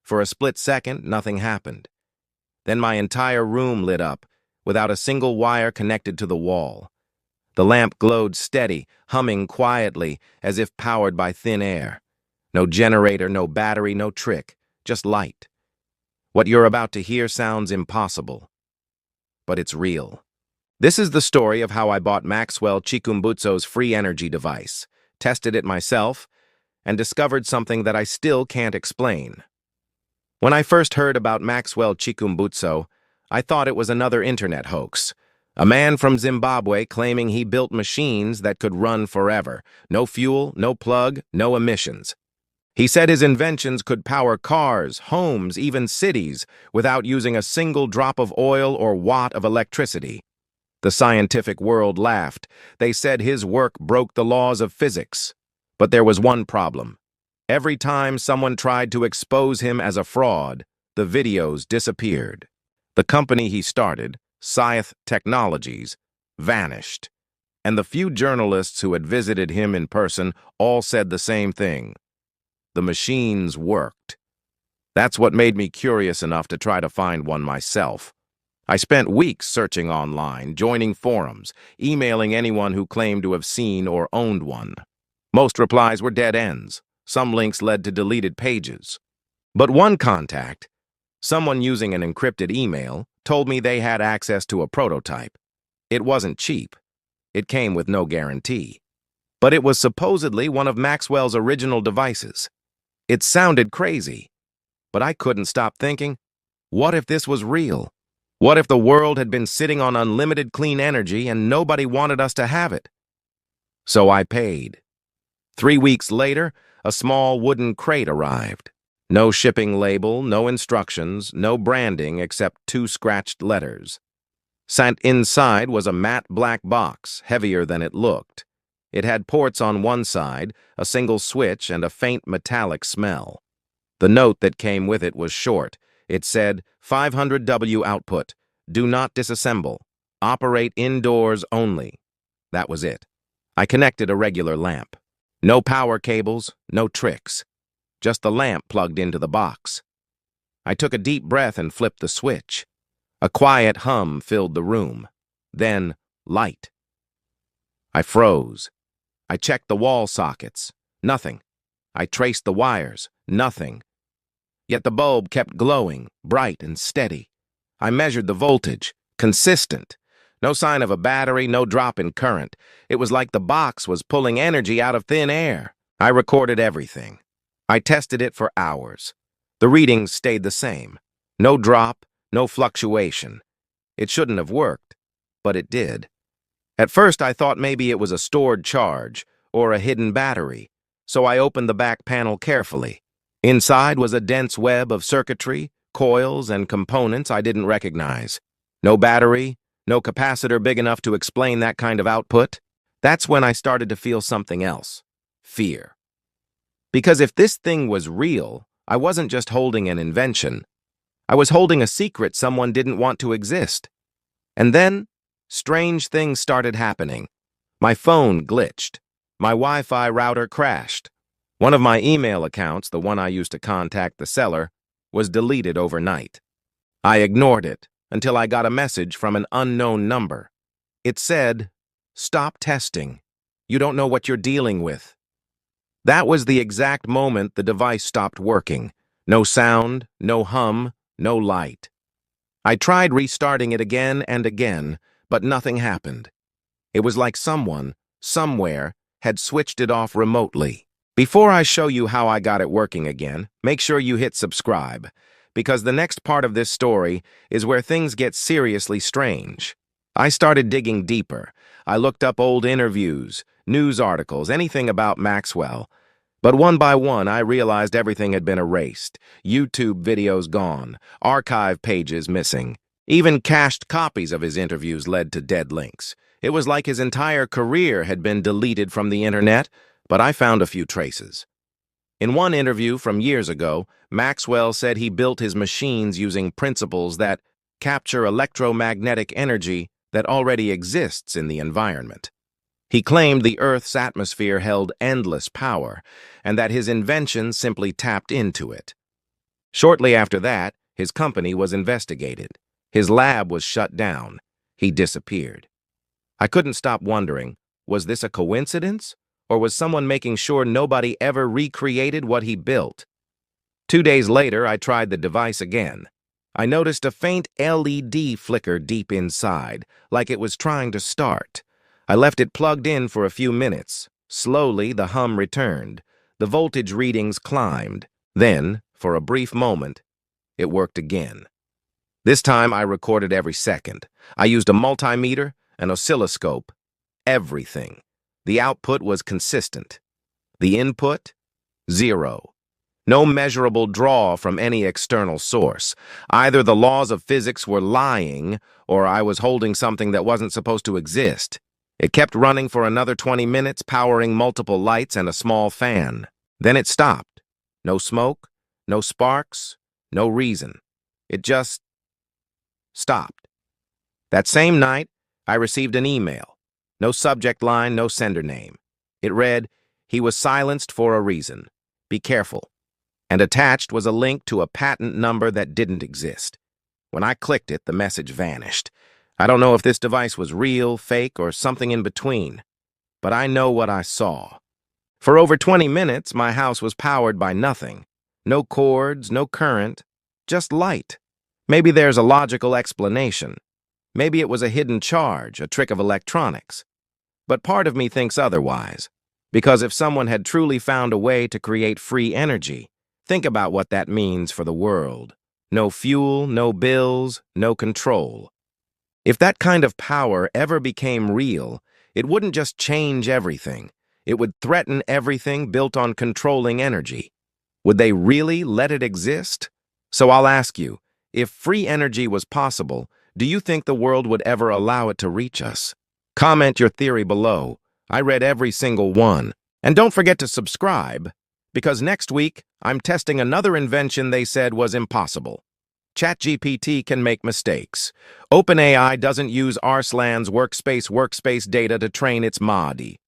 For a split second, nothing happened. Then my entire room lit up, without a single wire connected to the wall. The lamp glowed steady, humming quietly, as if powered by thin air. No generator, no battery, no trick, just light. What you're about to hear sounds impossible, but it's real. This is the story of how I bought Maxwell Chikumbutso's free energy device, tested it myself, and discovered something that I still can't explain. When I first heard about Maxwell Chikumbutso, I thought it was another internet hoax. A man from Zimbabwe claiming he built machines that could run forever. No fuel, no plug, no emissions. He said his inventions could power cars, homes, even cities, without using a single drop of oil or watt of electricity. The scientific world laughed. They said his work broke the laws of physics. But there was one problem. Every time someone tried to expose him as a fraud, the videos disappeared. The company he started, Scythe Technologies, vanished. And the few journalists who had visited him in person all said the same thing. The machines worked. That's what made me curious enough to try to find one myself. I spent weeks searching online, joining forums, emailing anyone who claimed to have seen or owned one. Most replies were dead ends. Some links led to deleted pages. But one contact, someone using an encrypted email, told me they had access to a prototype. It wasn't cheap. It came with no guarantee. But it was supposedly one of Maxwell's original devices. It sounded crazy, but I couldn't stop thinking, what if this was real? What if the world had been sitting on unlimited clean energy and nobody wanted us to have it? So I paid. 3 weeks later, a small wooden crate arrived. No shipping label, no instructions, no branding except 2 scratched letters. Sent inside was a matte black box, heavier than it looked. It had ports on one side, a single switch, and a faint metallic smell. The note that came with it was short. It said, 500W output. Do not disassemble. Operate indoors only. That was it. I connected a regular lamp. No power cables, no tricks. Just the lamp plugged into the box. I took a deep breath and flipped the switch. A quiet hum filled the room. Then, light. I froze. I checked the wall sockets. Nothing. I traced the wires. Nothing. Yet the bulb kept glowing, bright and steady. I measured the voltage. Consistent. No sign of a battery, no drop in current. It was like the box was pulling energy out of thin air. I recorded everything. I tested it for hours. The readings stayed the same. No drop, no fluctuation. It shouldn't have worked, but it did. At first, I thought maybe it was a stored charge or a hidden battery, so I opened the back panel carefully. Inside was a dense web of circuitry, coils, and components I didn't recognize. No battery, no capacitor big enough to explain that kind of output. That's when I started to feel something else. Fear. Because if this thing was real, I wasn't just holding an invention. I was holding a secret someone didn't want to exist. And then, strange things started happening. My phone glitched. My Wi-Fi router crashed. One of my email accounts, the one I used to contact the seller, was deleted overnight. I ignored it until I got a message from an unknown number. It said, "Stop testing. You don't know what you're dealing with." That was the exact moment the device stopped working. No sound, no hum, no light. I tried restarting it again and again, but nothing happened. It was like someone, somewhere, had switched it off remotely. Before I show you how I got it working again, make sure you hit subscribe, because the next part of this story is where things get seriously strange. I started digging deeper. I looked up old interviews, news articles, anything about Maxwell. But one by one, I realized everything had been erased. YouTube videos gone, archive pages missing. Even cached copies of his interviews led to dead links. It was like his entire career had been deleted from the internet, but I found a few traces. In one interview from years ago, Maxwell said he built his machines using principles that capture electromagnetic energy that already exists in the environment. He claimed the Earth's atmosphere held endless power, and that his invention simply tapped into it. Shortly after that, his company was investigated. His lab was shut down. He disappeared. I couldn't stop wondering, was this a coincidence? Or was someone making sure nobody ever recreated what he built? 2 days later, I tried the device again. I noticed a faint LED flicker deep inside, like it was trying to start. I left it plugged in for a few minutes. Slowly, the hum returned. The voltage readings climbed. Then, for a brief moment, it worked again. This time, I recorded every second. I used a multimeter, an oscilloscope, everything. The output was consistent. The input? Zero. No measurable draw from any external source. Either the laws of physics were lying, or I was holding something that wasn't supposed to exist. It kept running for another 20 minutes, powering multiple lights and a small fan. Then it stopped. No smoke, no sparks, no reason. It just stopped. That same night, I received an email. No subject line, no sender name. It read, "He was silenced for a reason. Be careful." And attached was a link to a patent number that didn't exist. When I clicked it, the message vanished. I don't know if this device was real, fake, or something in between, but I know what I saw. For over 20 minutes, my house was powered by nothing. No cords, no current, just light. Maybe there's a logical explanation. Maybe it was a hidden charge, a trick of electronics. But part of me thinks otherwise, because if someone had truly found a way to create free energy, think about what that means for the world. No fuel, no bills, no control. If that kind of power ever became real, it wouldn't just change everything. It would threaten everything built on controlling energy. Would they really let it exist? So I'll ask you, if free energy was possible, do you think the world would ever allow it to reach us? Comment your theory below. I read every single one. And don't forget to subscribe, because next week, I'm testing another invention they said was impossible. ChatGPT can make mistakes. OpenAI doesn't use Arslan's workspace data to train its MADI.